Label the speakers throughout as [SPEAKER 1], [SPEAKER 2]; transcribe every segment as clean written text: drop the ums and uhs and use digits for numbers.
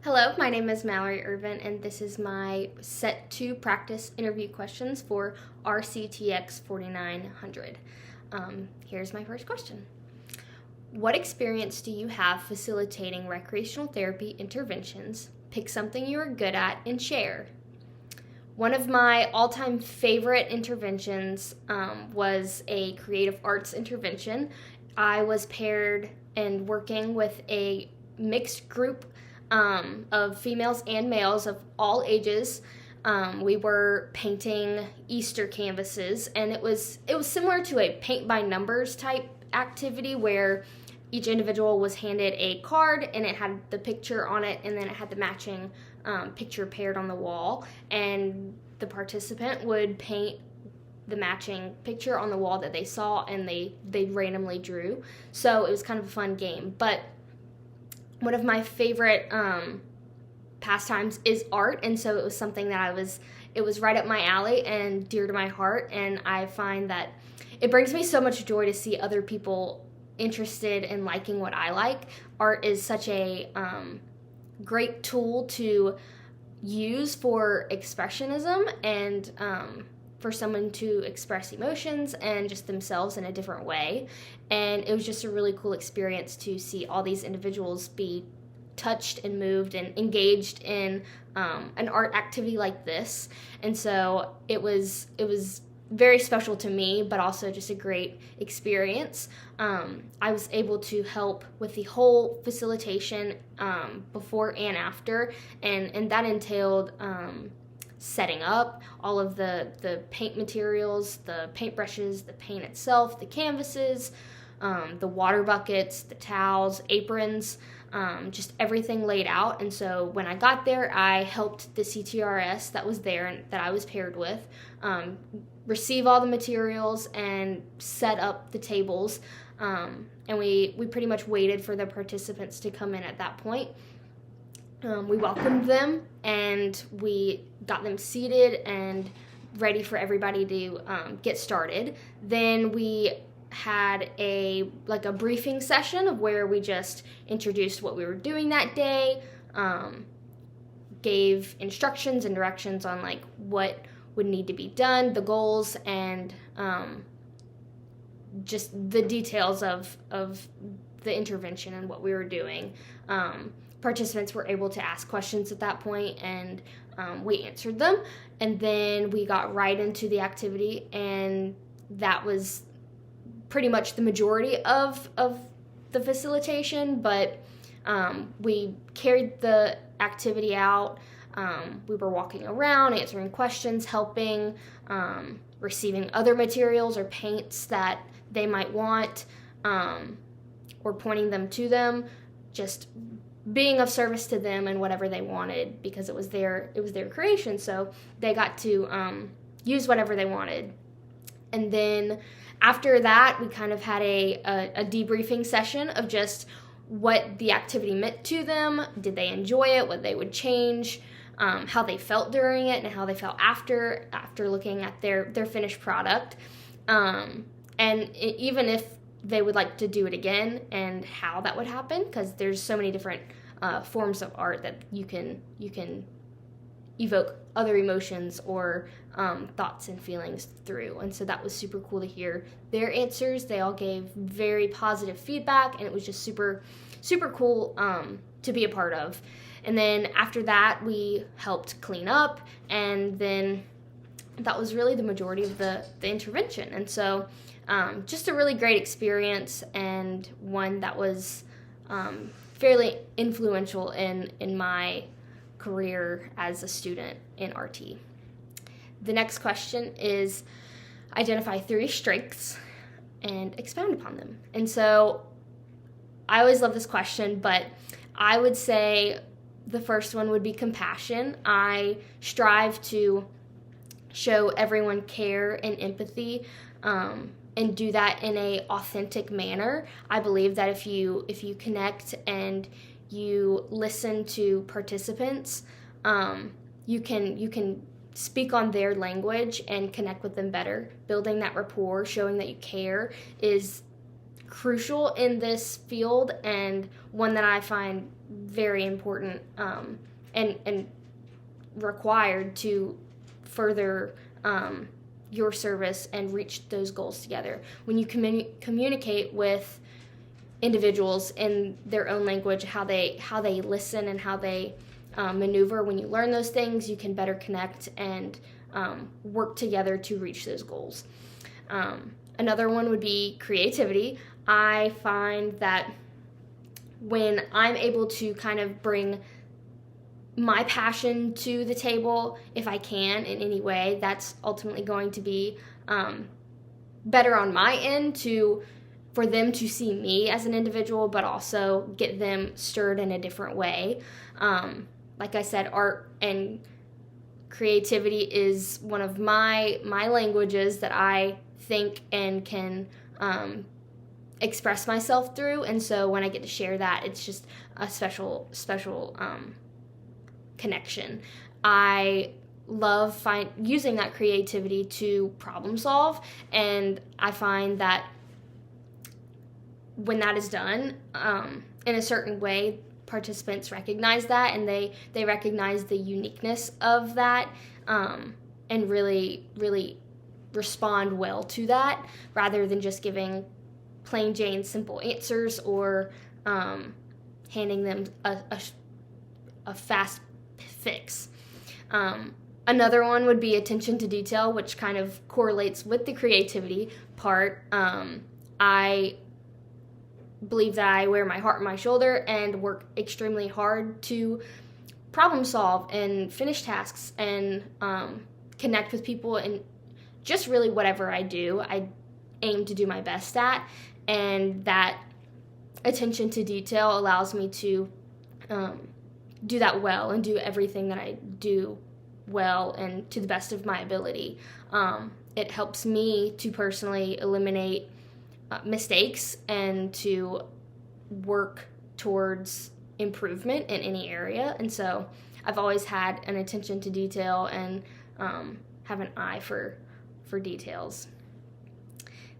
[SPEAKER 1] Hello, my name is Mallory Ervin, and this is my set 2 practice interview questions for RCTX 4900. Here's my first question. What experience do you have facilitating recreational therapy interventions? Pick something you are good at and share. One of my all-time favorite interventions was a creative arts intervention. I was paired and working with a mixed group of females and males of all ages. We were painting Easter canvases, and it was similar to a paint by numbers type activity where each individual was handed a card and it had the picture on it, and then it had the matching picture paired on the wall, and the participant would paint the matching picture on the wall that they saw, and they randomly drew. So it was kind of a fun game. But one of my favorite pastimes is art, and so it was something that it was right up my alley and dear to my heart, and I find that it brings me so much joy to see other people interested in liking what I like. Art is such a great tool to use for expressionism and for someone to express emotions and just themselves in a different way. And it was just a really cool experience to see all these individuals be touched and moved and engaged in an art activity like this. And so it was very special to me, but also just a great experience. I was able to help with the whole facilitation before and after, and that entailed setting up all of the paint materials, the paintbrushes, the paint itself, the canvases, the water buckets, the towels, aprons, just everything laid out. And so when I got there, I helped the CTRS that was there and that I was paired with receive all the materials and set up the tables. And we pretty much waited for the participants to come in at that point. We welcomed them and we got them seated and ready for everybody to get started. Then we had a briefing session of where we just introduced what we were doing that day, gave instructions and directions on what would need to be done, the goals, and just the details of the intervention and what we were doing. Participants were able to ask questions at that point, and we answered them. And then we got right into the activity, and that was pretty much the majority of the facilitation. But we carried the activity out. We were walking around, answering questions, helping, receiving other materials or paints that they might want, or pointing them to them, just being of service to them and whatever they wanted, because it was their creation, so they got to use whatever they wanted. And then after that, we kind of had a debriefing session of just what the activity meant to them. Did they enjoy it? What they would change? How they felt during it, and how they felt after looking at their finished product. And even if they would like to do it again, and how that would happen, because there's so many different forms of art that you can evoke other emotions or thoughts and feelings through. And so that was super cool to hear their answers. They all gave very positive feedback, and it was just super cool to be a part of. And then after that, we helped clean up, and then that was really the majority of the intervention. And so just a really great experience, and one that was fairly influential in my career as a student in RT. The next question is, identify 3 strengths and expound upon them. And so I always love this question, but I would say the first one would be compassion. I strive to show everyone care and empathy, and do that in a authentic manner. I believe that if you connect and you listen to participants, you can speak on their language and connect with them better. Building that rapport, showing that you care, is crucial in this field, and one that I find very important and required to further your service and reach those goals together. When you communicate with individuals in their own language, how they listen and how they maneuver, when you learn those things, you can better connect and work together to reach those goals. Another one would be creativity. I find that when I'm able to kind of bring my passion to the table, if I can in any way, that's ultimately going to be better on my end for them to see me as an individual, but also get them stirred in a different way. Like I said, art and creativity is one of my languages that I think and can express myself through, and so when I get to share that, it's just a special connection. I love using that creativity to problem solve, and I find that when that is done in a certain way, participants recognize that, and they recognize the uniqueness of that, and really respond well to that, rather than just giving plain Jane simple answers or handing them a fast fix. Another one would be attention to detail, which kind of correlates with the creativity part. I believe that I wear my heart on my shoulder and work extremely hard to problem solve and finish tasks and connect with people, and just really whatever I do, I aim to do my best at, and that attention to detail allows me to do that well and do everything that I do well and to the best of my ability. It helps me to personally eliminate mistakes and to work towards improvement in any area, and so I've always had an attention to detail and have an eye for details.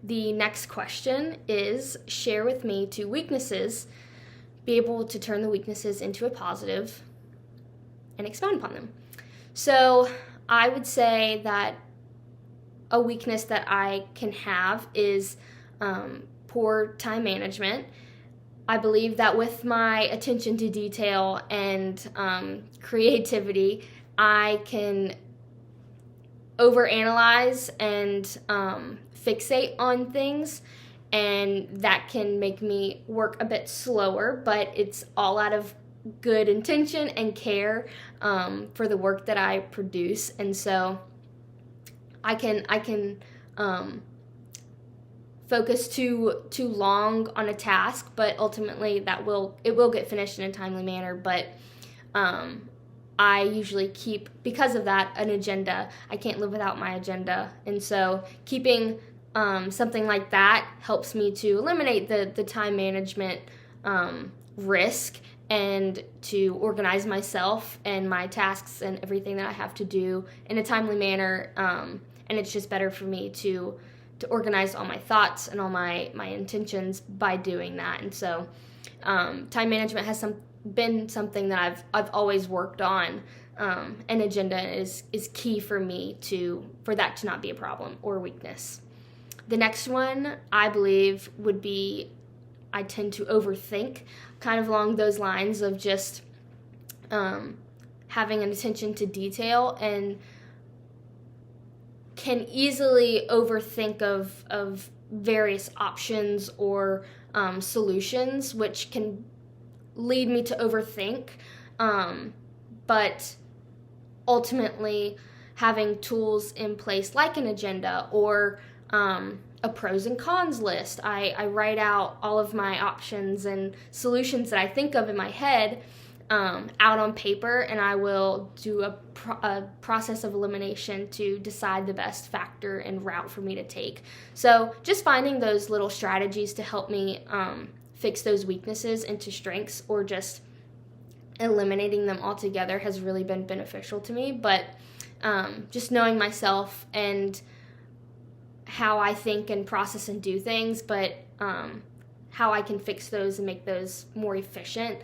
[SPEAKER 1] The next question is, share with me 2 weaknesses, be able to turn the weaknesses into a positive, and expound upon them. So I would say that a weakness that I can have is poor time management. I believe that with my attention to detail and creativity, I can overanalyze and fixate on things, and that can make me work a bit slower, but it's all out of good intention and care for the work that I produce, and so I can focus too long on a task, but ultimately it will get finished in a timely manner. But I usually keep, because of that, an agenda. I can't live without my agenda, and so keeping something like that helps me to eliminate the time management risk, and to organize myself and my tasks and everything that I have to do in a timely manner. And it's just better for me to organize all my thoughts and all my intentions by doing that. And so time management has been something that I've always worked on. An agenda is key for me for that to not be a problem or weakness. The next one, I believe, would be I tend to overthink, kind of along those lines of just having an attention to detail, and can easily overthink of various options or solutions, which can lead me to overthink. But ultimately, having tools in place like an agenda or a pros and cons list. I write out all of my options and solutions that I think of in my head out on paper, and I will do a process of elimination to decide the best factor and route for me to take. So just finding those little strategies to help me fix those weaknesses into strengths, or just eliminating them altogether, has really been beneficial to me. But just knowing myself and how I think and process and do things, but how I can fix those and make those more efficient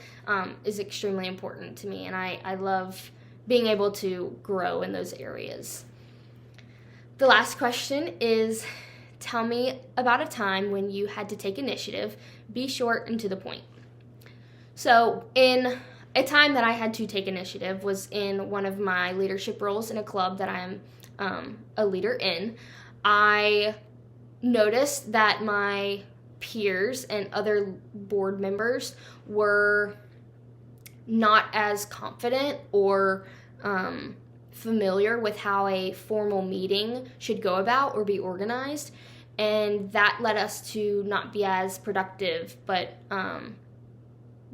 [SPEAKER 1] is extremely important to me, and I love being able to grow in those areas. The last question is, tell me about a time when you had to take initiative. Be short and to the point. So in a time that I had to take initiative was in one of my leadership roles in a club that I'm a leader in. I noticed that my peers and other board members were not as confident or familiar with how a formal meeting should go about or be organized, and that led us to not be as productive, but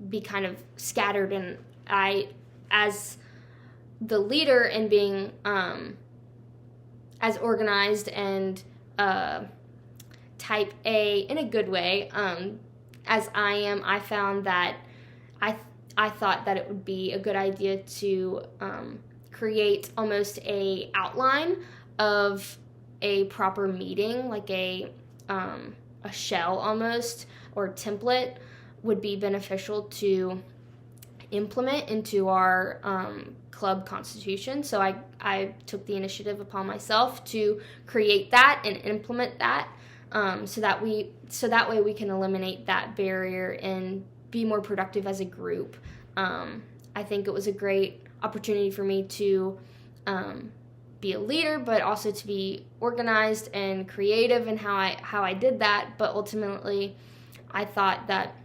[SPEAKER 1] be kind of scattered. And I, as the leader and being as organized and type A in a good way as I am, I found that I thought that it would be a good idea to create almost a outline of a proper meeting, like a shell almost, or template would be beneficial to implement into our club constitution. So I took the initiative upon myself to create that and implement that, so that way we can eliminate that barrier and be more productive as a group. I think it was a great opportunity for me to be a leader, but also to be organized and creative in how I did that. But ultimately, I thought that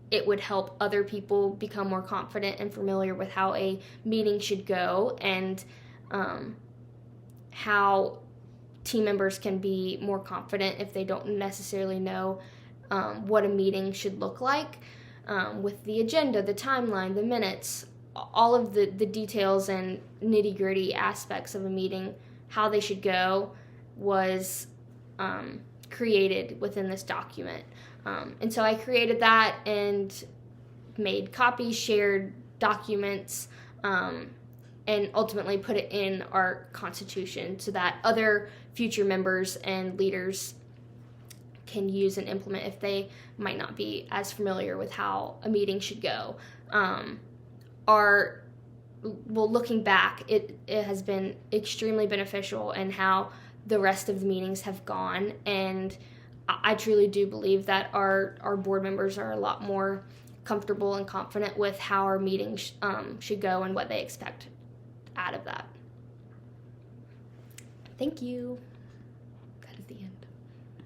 [SPEAKER 1] it would help other people become more confident and familiar with how a meeting should go, and how team members can be more confident if they don't necessarily know what a meeting should look like, with the agenda, the timeline, the minutes, all of the details and nitty-gritty aspects of a meeting, how they should go, was created within this document. And so I created that and made copies, shared documents, and ultimately put it in our constitution so that other future members and leaders can use and implement if they might not be as familiar with how a meeting should go. Looking back, it has been extremely beneficial in how the rest of the meetings have gone, and I truly do believe that our board members are a lot more comfortable and confident with how our meetings should go and what they expect out of that. Thank you.